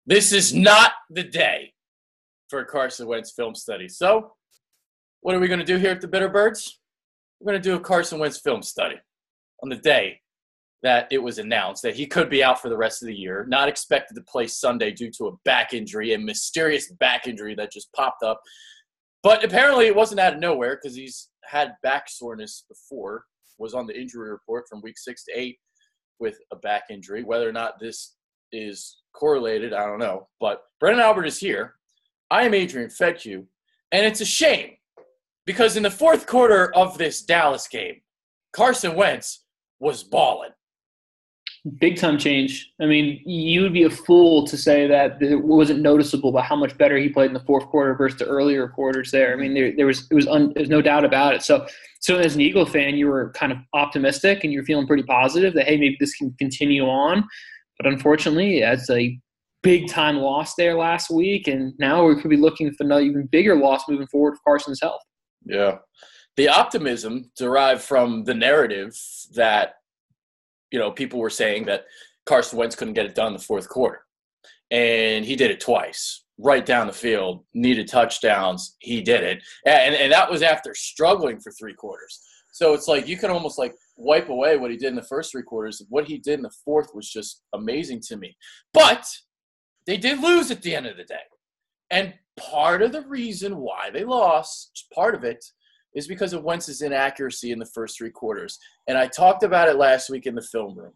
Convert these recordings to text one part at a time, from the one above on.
This is not the day for a Carson Wentz film study. So, what are we going to do here at the Bitterbirds? We're going to do a Carson Wentz film study on the day that it was announced that he could be out for the rest of the year, not expected to play Sunday due to a back injury, a mysterious back injury that just popped up. But apparently it wasn't out of nowhere because he's had back soreness before, was on the injury report from week 6 to 8 with a back injury. Whether or not this is correlated, I don't know. But Brendan Albert is here. I am Adrian Fedke, and it's a shame because in the fourth quarter of this Dallas game, Carson Wentz was balling. Big time change. I mean, you would be a fool to say that it wasn't noticeable about how much better he played in the fourth quarter versus the earlier quarters there. I mean, there's no doubt about it. So as an Eagle fan, you were kind of optimistic and you're feeling pretty positive that, hey, maybe this can continue on. But unfortunately, it's a big time loss there last week. And now we could be looking for another even bigger loss moving forward for Carson's health. Yeah. The optimism derived from the narrative that, people were saying that Carson Wentz couldn't get it done in the fourth quarter. And he did it twice, right down the field, needed touchdowns. He did it. And that was after struggling for 3 quarters. So it's like you can almost like wipe away what he did in the first 3 quarters. What he did in the fourth was just amazing to me. But they did lose at the end of the day. And part of the reason why they lost, part of it, is because of Wentz's inaccuracy in the first 3 quarters. And I talked about it last week in the film room,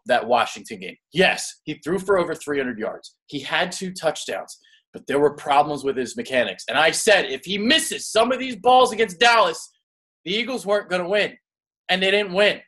that Washington game. Yes, he threw for over 300 yards. He had 2 touchdowns, but there were problems with his mechanics. And I said, if he misses some of these balls against Dallas, the Eagles weren't going to win. And they didn't win.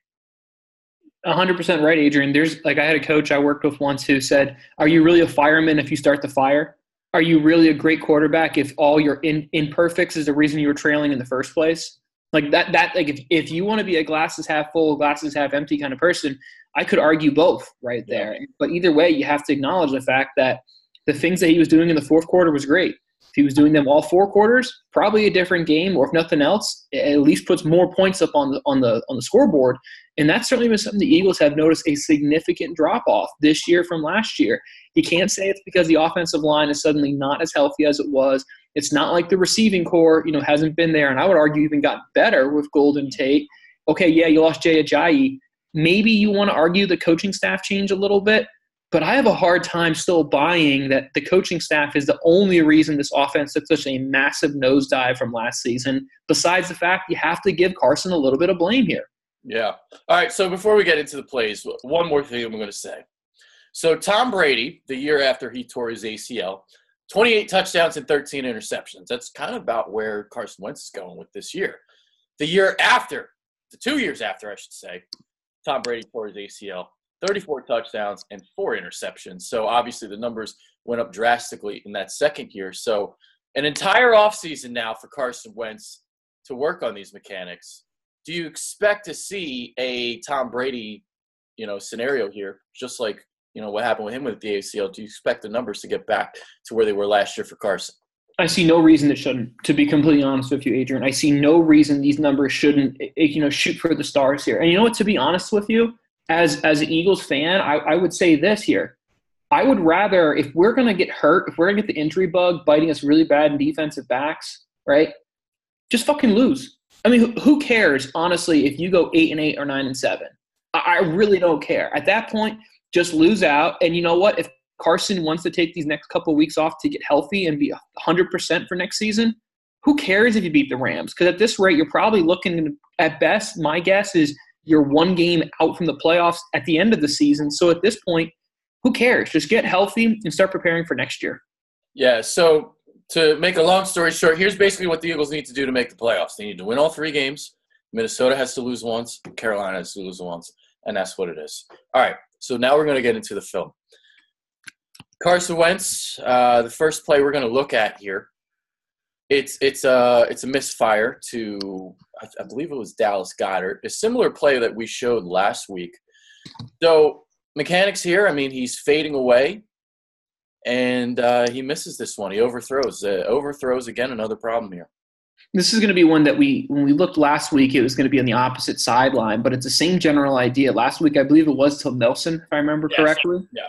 100% right, Adrian. I had a coach I worked with once who said, are you really a fireman if you start the fire? Are you really a great quarterback if all your imperfects is the reason you were trailing in the first place? If you want to be a glasses half full, glasses half empty kind of person, I could argue both right there. Yeah. But either way, you have to acknowledge the fact that the things that he was doing in the fourth quarter was great. If he was doing them all 4 quarters, probably a different game, or if nothing else, it at least puts more points up on the scoreboard. And that's certainly been something the Eagles have noticed a significant drop-off this year from last year. You can't say it's because the offensive line is suddenly not as healthy as it was. It's not like the receiving core, hasn't been there. And I would argue even got better with Golden Tate. Okay, yeah, you lost Jay Ajayi. Maybe you want to argue the coaching staff changed a little bit. But I have a hard time still buying that the coaching staff is the only reason this offense took such a massive nosedive from last season, besides the fact you have to give Carson a little bit of blame here. Yeah. All right, so before we get into the plays, one more thing I'm going to say. So Tom Brady, the year after he tore his ACL, 28 touchdowns and 13 interceptions. That's kind of about where Carson Wentz is going with this year. The 2 years after, I should say, Tom Brady tore his ACL, 34 touchdowns and 4 interceptions. So obviously the numbers went up drastically in that second year. So an entire offseason now for Carson Wentz to work on these mechanics. Do you expect to see a Tom Brady, scenario here, just like, what happened with him with the ACL? Do you expect the numbers to get back to where they were last year for Carson? I see no reason it shouldn't, to be completely honest with you, Adrian. I see no reason these numbers shouldn't, shoot for the stars here. And to be honest with you, as an Eagles fan, I would say this here. I would rather, if we're going to get hurt, if we're going to get the injury bug biting us really bad in defensive backs, right, just fucking lose. I mean, who cares, honestly, if you go 8-8 or 9-7? I really don't care. At that point, just lose out. And you know what? If Carson wants to take these next couple of weeks off to get healthy and be 100% for next season, who cares if you beat the Rams? Because at this rate, you're probably looking, at best, my guess is you're 1 game out from the playoffs at the end of the season. So at this point, who cares? Just get healthy and start preparing for next year. Yeah, so to make a long story short, here's basically what the Eagles need to do to make the playoffs. They need to win all 3 games. Minnesota has to lose once. Carolina has to lose once. And that's what it is. All right, so now we're going to get into the film. Carson Wentz, the first play we're going to look at here, it's a misfire to, I believe it was Dallas Goedert, a similar play that we showed last week. So mechanics here, he's fading away, and he misses this one. He overthrows. Overthrows again, another problem here. This is going to be one that when we looked last week, it was going to be on the opposite sideline, but it's the same general idea. Last week, I believe it was to Nelson, if I remember correctly. Yeah.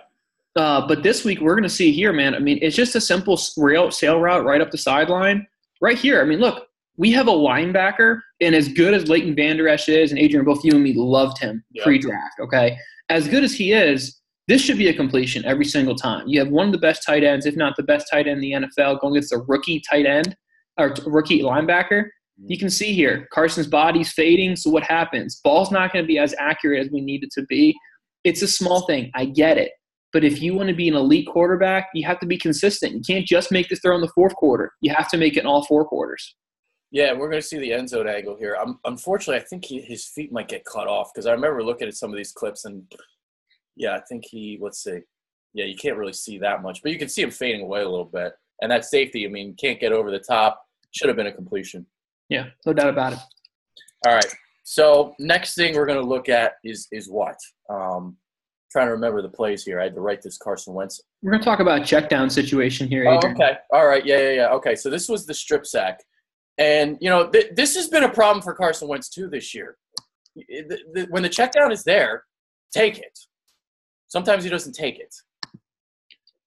But this week we're going to see here, man. I mean, it's just a simple sail route right up the sideline. Right here. I mean, look, we have a linebacker, and as good as Leighton Vander Esch is, and Adrian, both you and me loved him pre-draft, okay? As good as he is, this should be a completion every single time. You have one of the best tight ends, if not the best tight end in the NFL, going against a rookie tight end or rookie linebacker. You can see here, Carson's body's fading, so what happens? Ball's not going to be as accurate as we need it to be. It's a small thing. I get it. But if you want to be an elite quarterback, you have to be consistent. You can't just make this throw in the fourth quarter. You have to make it in all four quarters. Yeah, we're going to see the end zone angle here. Unfortunately, I think his feet might get cut off because I remember looking at some of these clips and, I think let's see. Yeah, you can't really see that much, but you can see him fading away a little bit. And that safety, I mean, can't get over the top. Should have been a completion. Yeah, no doubt about it. All right. So next thing we're going to look at is what? Trying to remember the plays here. I had to write this Carson Wentz. We're going to talk about a check down situation here, Adrian. Okay. All right. Yeah. Okay. So this was the strip sack. And, this has been a problem for Carson Wentz too this year. When the check down is there, take it. Sometimes he doesn't take it.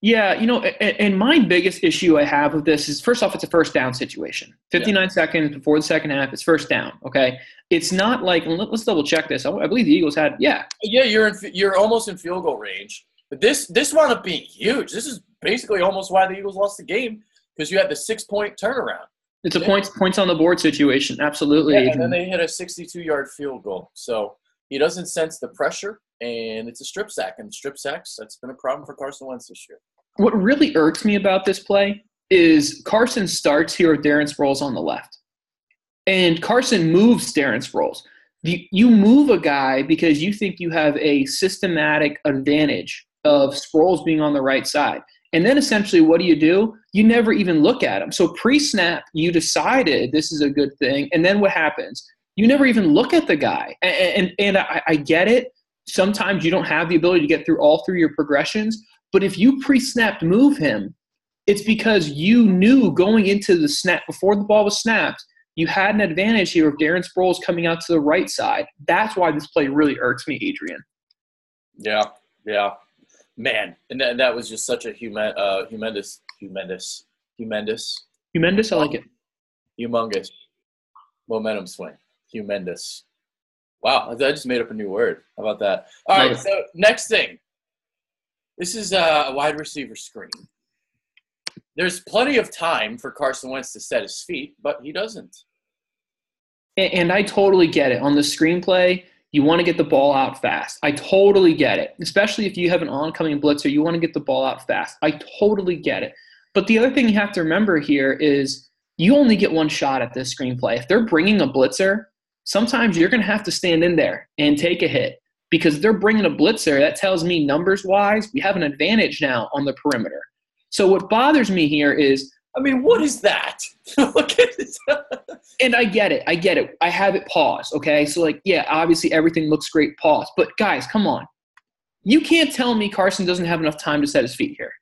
Yeah, and my biggest issue I have with this is, first off, it's a first down situation. 59 seconds before the second half, it's first down, okay? It's not like – let's double-check this. I believe the Eagles had – Yeah, you're almost in field goal range. But this wound up being huge. This is basically almost why the Eagles lost the game, because you had the 6-point turnaround. It's a points on the board situation, absolutely. Yeah, and then they hit a 62-yard field goal. So he doesn't sense the pressure, and it's a strip sack. And strip sacks, that's been a problem for Carson Wentz this year. What really irks me about this play is Carson starts here with Darren Sproles on the left. And Carson moves Darren Sproles. You move a guy because you think you have a systematic advantage of Sproles being on the right side. And then essentially what do? You never even look at him. So pre-snap, you decided this is a good thing. And then what happens? You never even look at the guy. And I get it. Sometimes you don't have the ability to get through all through your progressions. But if you pre-snapped move him, it's because you knew going into the snap, before the ball was snapped, you had an advantage here of Darren Sproles coming out to the right side. That's why this play really irks me, Adrian. Yeah. Man, and that was just such a humongous. Humongous, I like it. Humongous. Momentum swing. Humongous. Wow, I just made up a new word. How about that? All right, so next thing. This is a wide receiver screen. There's plenty of time for Carson Wentz to set his feet, but he doesn't. And I totally get it. On the screenplay, you want to get the ball out fast. I totally get it. Especially if you have an oncoming blitzer, you want to get the ball out fast. I totally get it. But the other thing you have to remember here is you only get one shot at this screenplay. If they're bringing a blitzer, sometimes you're going to have to stand in there and take a hit. Because if they're bringing a blitzer, that tells me numbers-wise, we have an advantage now on the perimeter. So what bothers me here is, I mean, what is that? Look at this. And I get it. I have it paused, okay? So, obviously everything looks great paused. But, guys, come on. You can't tell me Carson doesn't have enough time to set his feet here.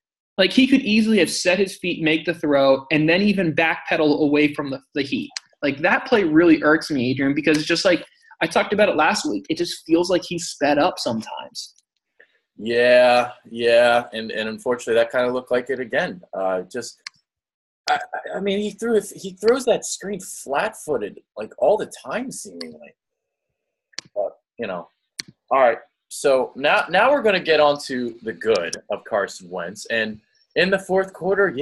He could easily have set his feet, make the throw, and then even backpedal away from the heat. That play really irks me, Adrian, because it's just I talked about it last week. It just feels like he's sped up sometimes. Yeah. And unfortunately, that kind of looked like it again. I mean, he throws that screen flat-footed all the time, seemingly. But all right. So now we're going to get on to the good of Carson Wentz, and in the fourth quarter,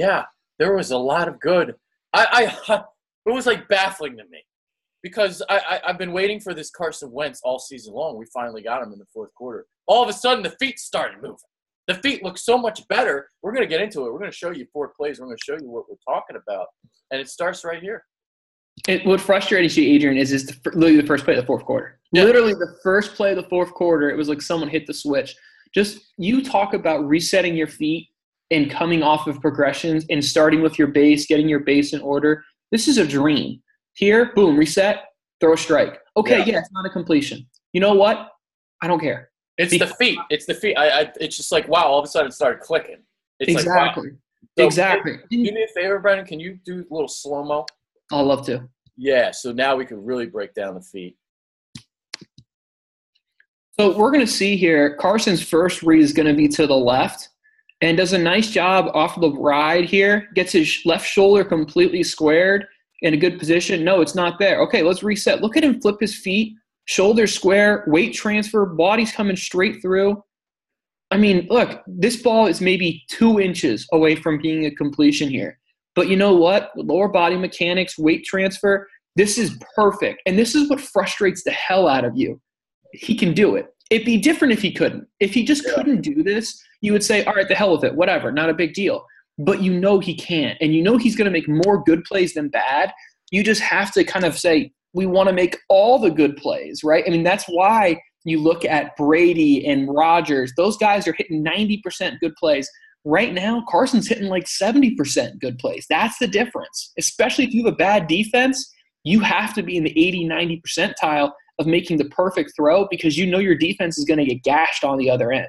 there was a lot of good. It was baffling to me. Because I've been waiting for this Carson Wentz all season long. We finally got him in the fourth quarter. All of a sudden, the feet started moving. The feet look so much better. We're going to get into it. We're going to show you 4 plays. We're going to show you what we're talking about. And it starts right here. What frustrates you, Adrian, is literally the first play of the fourth quarter. Yeah. Literally the first play of the fourth quarter, it was like someone hit the switch. Just you talk about resetting your feet and coming off of progressions and starting with your base, getting your base in order. This is a dream. Here, boom, reset, throw a strike. Okay, it's not a completion. You know what? I don't care. It's the feet. It's the feet. It's just wow, all of a sudden it started clicking. It's exactly. Wow. So exactly. Do me a favor, Brandon. Can you do a little slow-mo? I'll love to. Yeah, so now we can really break down the feet. So we're going to see here, Carson's first read is going to be to the left. and does a nice job off the ride here, gets his left shoulder completely squared in a good position. No, it's not there. Okay, let's reset. Look at him flip his feet, shoulder square, weight transfer, body's coming straight through. I mean, look, this ball is maybe 2 inches away from being a completion here. But you know what? Lower body mechanics, weight transfer, this is perfect. And this is what frustrates the hell out of you. He can do it. It'd be different if he couldn't. If he just couldn't do this, you would say, all right, the hell with it, whatever, not a big deal. But you know he can, and you know he's going to make more good plays than bad. You just have to kind of say, we want to make all the good plays, right? I mean, that's why you look at Brady and Rodgers. Those guys are hitting 90% good plays. Right now, Carson's hitting like 70% good plays. That's the difference. Especially if you have a bad defense, you have to be in the 80, 90 percentile of making the perfect throw because you know your defense is going to get gashed on the other end.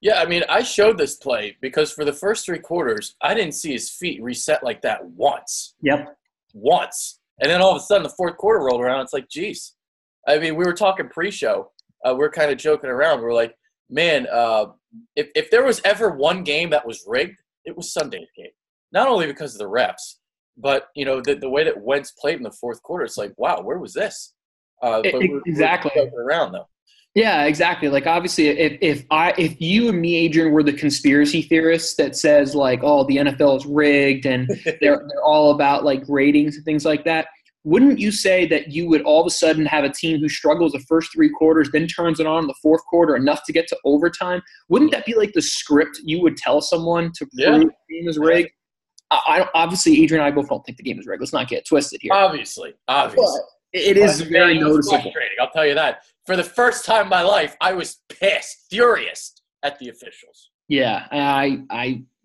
Yeah, I mean, I showed this play because for the first 3 quarters, I didn't see his feet reset like that once. Yep. Once. And then all of a sudden, the fourth quarter rolled around. It's like, geez. I mean, we were talking pre-show. We were kind of joking around. We were like, man, if there was ever one game that was rigged, it was Sunday's game. Not only because of the refs, but, you know, the way that Wentz played in the fourth quarter, it's like, wow, where was this? But exactly. We're joking around, though. Yeah, exactly. Like, obviously, if you and me, Adrian, were the conspiracy theorists that says, like, oh, the NFL is rigged and they're all about, like, ratings and things like that, wouldn't you say that you would all of a sudden have a team who struggles the first 3 quarters, then turns it on in the fourth quarter enough to get to overtime? Wouldn't that be like the script you would tell someone to prove the game is rigged? Obviously, Adrian and I both don't think the game is rigged. Let's not get twisted here. Obviously. But it is very noticeable. Frustrating, I'll tell you that. For the first time in my life, I was pissed, furious at the officials. Yeah,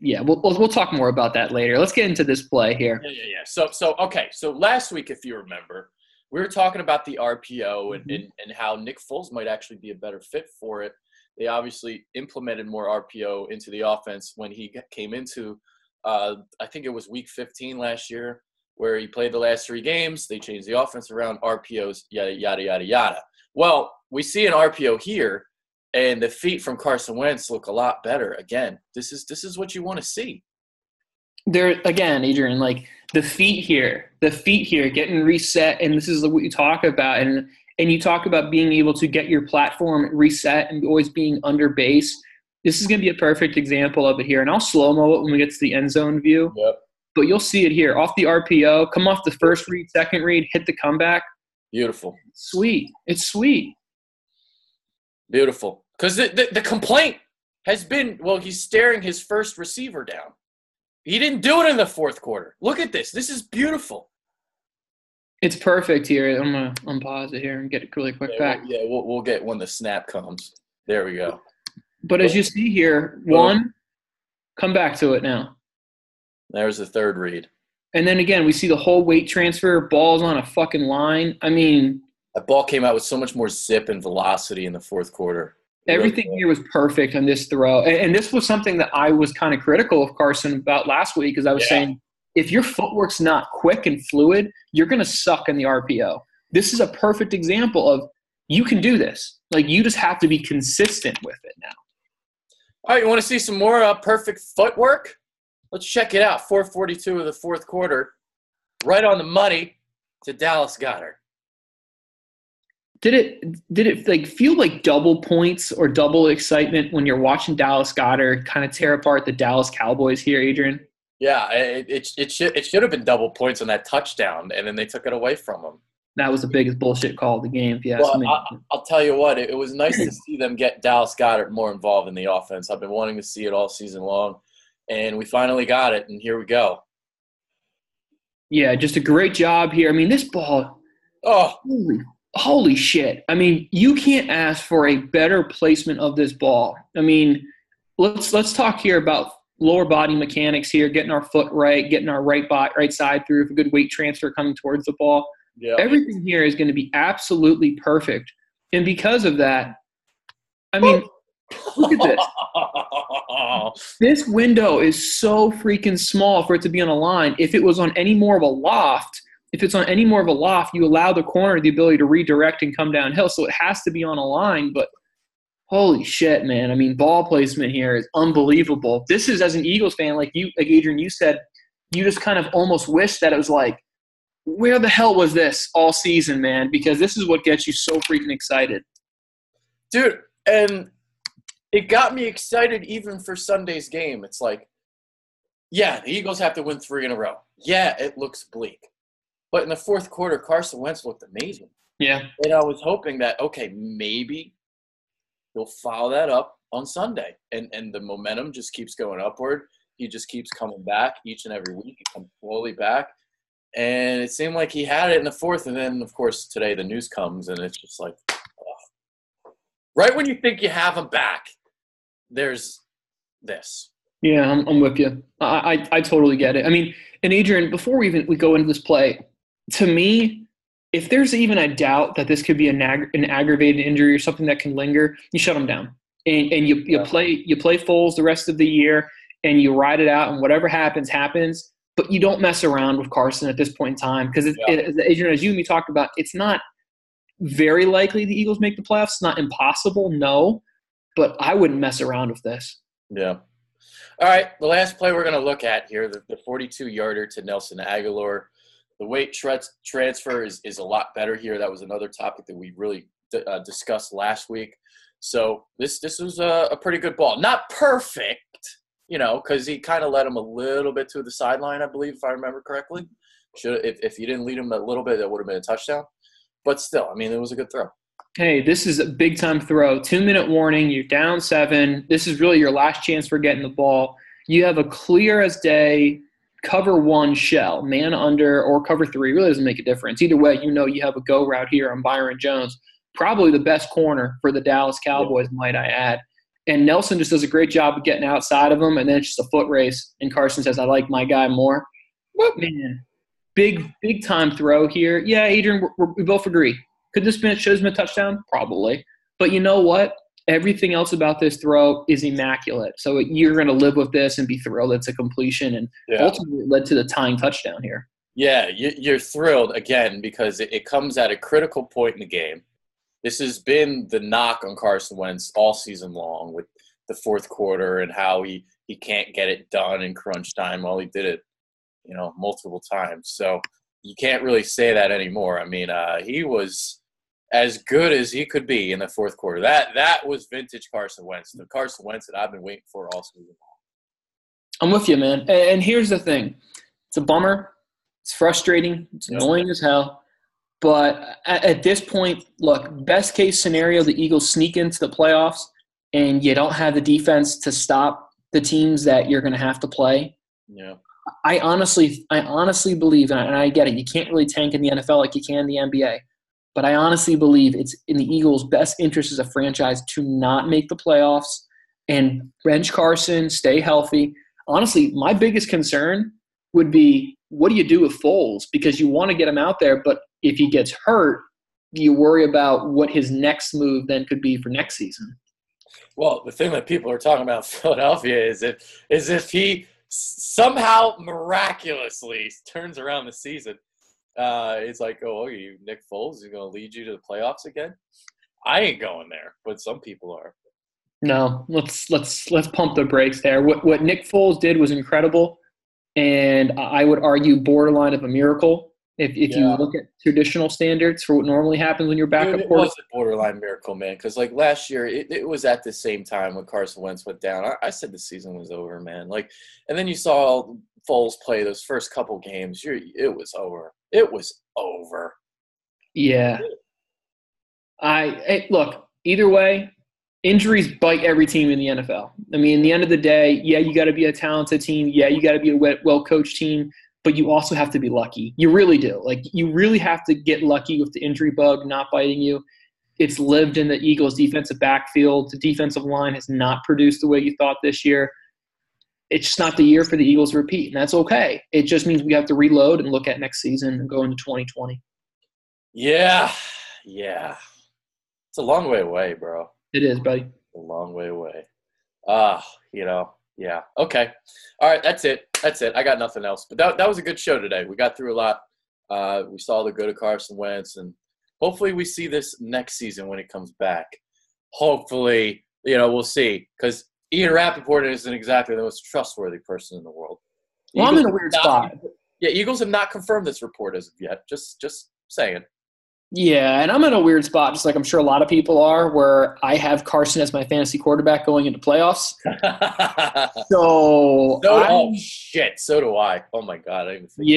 we'll talk more about that later. Let's get into this play here. Yeah. So last week, if you remember, we were talking about the RPO and how Nick Foles might actually be a better fit for it. They obviously implemented more RPO into the offense when he came into, I think it was week 15 last year, where he played the last 3 games. They changed the offense around, RPOs, yada, yada, yada, yada. Well, we see an RPO here, and the feet from Carson Wentz look a lot better. Again, this is what you want to see. There again, Adrian, like the feet here getting reset, and this is what you talk about, and you talk about being able to get your platform reset and always being under base. This is going to be a perfect example of it here, and I'll slow-mo it when we get to the end zone view. Yep. But you'll see it here. Off the RPO, come off the first read, second read, hit the comeback. Beautiful. It's sweet. Beautiful. Because the complaint has been, well, he's staring his first receiver down. He didn't do it in the fourth quarter. Look at this. This is beautiful. It's perfect here. I'm going to unpause it here and get it really quick back. We'll get when the snap comes. There we go. But as you see here, come back to it now. There's the third read. And then again, we see the whole weight transfer, balls on a fucking line. I mean, that ball came out with so much more zip and velocity in the fourth quarter. Everything here was perfect on this throw. And this was something that I was kind of critical of Carson about last week, because I was saying, if your footwork's not quick and fluid, you're going to suck in the RPO. This is a perfect example of you can do this. Like, you just have to be consistent with it now. All right, you want to see some more perfect footwork? Let's check it out. 4:42 of the fourth quarter, right on the money to Dallas Goedert. Did it like feel like double points or double excitement when you're watching Dallas Goedert kind of tear apart the Dallas Cowboys here, Adrian? Yeah, it should have been double points on that touchdown, and then they took it away from him. That was the biggest bullshit call of the game, if you ask me. I'll tell you what, it was nice to see them get Dallas Goedert more involved in the offense. I've been wanting to see it all season long, and we finally got it, and here we go. Yeah, just a great job here. I mean, this ball holy shit. I mean, you can't ask for a better placement of this ball. I mean, let's talk here about lower body mechanics here, getting our foot right, getting our right side through, a good weight transfer coming towards the ball. Yeah. Everything here is going to be absolutely perfect. And because of that, I mean, look at this. This window is so freaking small for it to be on a line. If it was on any more of a loft, you allow the corner the ability to redirect and come downhill. So it has to be on a line. But Holy shit, man. I mean, ball placement here is unbelievable. This is, as an Eagles fan, like Adrian, you said, you just kind of almost wish that it was like, where the hell was this all season, man? Because this is what gets you so freaking excited. Dude, and it got me excited even for Sunday's game. It's like, yeah, the Eagles have to win 3 in a row. Yeah, it looks bleak. But in the fourth quarter, Carson Wentz looked amazing. Yeah. And I was hoping that, okay, maybe he'll follow that up on Sunday. And the momentum just keeps going upward. He just keeps coming back each and every week. He comes slowly back. And it seemed like he had it in the fourth. And then, of course, today the news comes, and it's just like, oh. Right when you think you have him back, there's this. Yeah, I'm with you. I totally get it. I mean, and Adrian, before we go into this play, to me, if there's even a doubt that this could be an aggravated injury or something that can linger, you shut him down and you play Foles the rest of the year and you ride it out, and whatever happens, happens. But you don't mess around with Carson at this point in time because, Adrian, as you and me talked about, it's not very likely the Eagles make the playoffs. It's not impossible, no, but I wouldn't mess around with this. Yeah. All right, the last play we're going to look at here, the 42-yarder to Nelson Aguilar. The weight transfer is a lot better here. That was another topic that we really discussed last week. So this was a pretty good ball. Not perfect, because he kind of led him a little bit to the sideline, I believe, if I remember correctly. If you didn't lead him a little bit, that would have been a touchdown. But still, I mean, it was a good throw. Hey, this is a big-time throw. 2-minute warning. You're down 7. This is really your last chance for getting the ball. You have a clear-as-day cover 1 shell, man under or cover 3. Really doesn't make a difference. Either way, you have a go route here on Byron Jones. Probably the best corner for the Dallas Cowboys, might I add. And Nelson just does a great job of getting outside of him, and then it's just a foot race. And Carson says, I like my guy more. Man, big-time throw here. Yeah, Adrian, we both agree. Could this should have been a touchdown? Probably. But you know what? Everything else about this throw is immaculate. So you're going to live with this and be thrilled it's a completion, and ultimately it led to the tying touchdown here. Yeah, you're thrilled, again, because it comes at a critical point in the game. This has been the knock on Carson Wentz all season long with the fourth quarter and how he can't get it done in crunch time. Well, he did it, multiple times. So you can't really say that anymore. I mean, he was as good as he could be in the fourth quarter. That was vintage Carson Wentz, the Carson Wentz that I've been waiting for all season long. I'm with you, man. And here's the thing. It's a bummer. It's frustrating. It's annoying as hell. But at this point, look, best case scenario, the Eagles sneak into the playoffs and you don't have the defense to stop the teams that you're going to have to play. Yeah. I honestly believe, and I get it, you can't really tank in the NFL like you can in the NBA. But I honestly believe it's in the Eagles' best interest as a franchise to not make the playoffs and bench Carson, stay healthy. Honestly, my biggest concern would be, what do you do with Foles? Because you want to get him out there, but if he gets hurt, you worry about what his next move then could be for next season. Well, the thing that people are talking about in Philadelphia is if he somehow miraculously turns around the season. It's like, you Nick Foles is going to lead you to the playoffs again? I ain't going there, but some people are. No, let's pump the brakes there. What Nick Foles did was incredible, and I would argue borderline of a miracle if you look at traditional standards for what normally happens when you're backup. It was a borderline miracle, man, because like last year it was at the same time when Carson Wentz went down. I said the season was over, man. And then you saw Foles play those first couple games. It was over. It was over. Yeah. Look, either way, injuries bite every team in the NFL. I mean, in the end of the day, you got to be a talented team. Yeah, you got to be a well-coached team, but you also have to be lucky. You really do. You really have to get lucky with the injury bug not biting you. It's lived in the Eagles' defensive backfield. The defensive line has not produced the way you thought this year. It's just not the year for the Eagles to repeat, and that's okay. It just means we have to reload and look at next season and go into 2020. Yeah. It's a long way away, bro. It is, buddy. A long way away. Yeah. Okay. All right, that's it. I got nothing else. But that was a good show today. We got through a lot. We saw the good of Carson Wentz, and hopefully we see this next season when it comes back. hopefully, we'll see. Because Ian Rappaport isn't exactly the most trustworthy person in the world. Well, I'm in a weird spot. Yeah, Eagles have not confirmed this report as of yet. Just saying. Yeah, and I'm in a weird spot, just like I'm sure a lot of people are, where I have Carson as my fantasy quarterback going into playoffs. So do I. Oh my God, I didn't think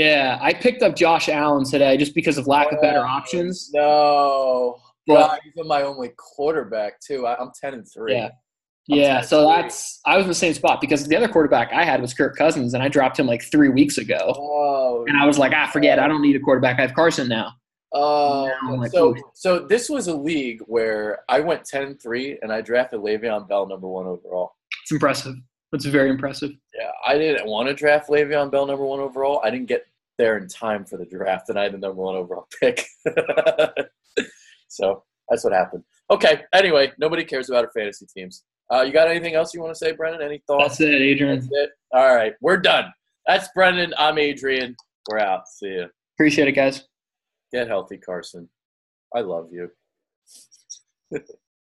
I picked up Josh Allen today just because of lack of better options. No, God, he's my only quarterback too. I'm 10-3. Yeah. So I was in the same spot because the other quarterback I had was Kirk Cousins, and I dropped him like 3 weeks ago. Oh, and I was like, forget it. I don't need a quarterback. I have Carson now. So this was a league where I went 10-3 and I drafted Le'Veon Bell number 1 overall. It's impressive. That's very impressive. Yeah, I didn't want to draft Le'Veon Bell number 1 overall. I didn't get there in time for the draft, and I had the number 1 overall pick. So that's what happened. Okay. Anyway, nobody cares about our fantasy teams. You got anything else you want to say, Brendan? Any thoughts? That's it, Adrian. That's it. All right, we're done. That's Brendan. I'm Adrian. We're out. See you. Appreciate it, guys. Get healthy, Carson. I love you.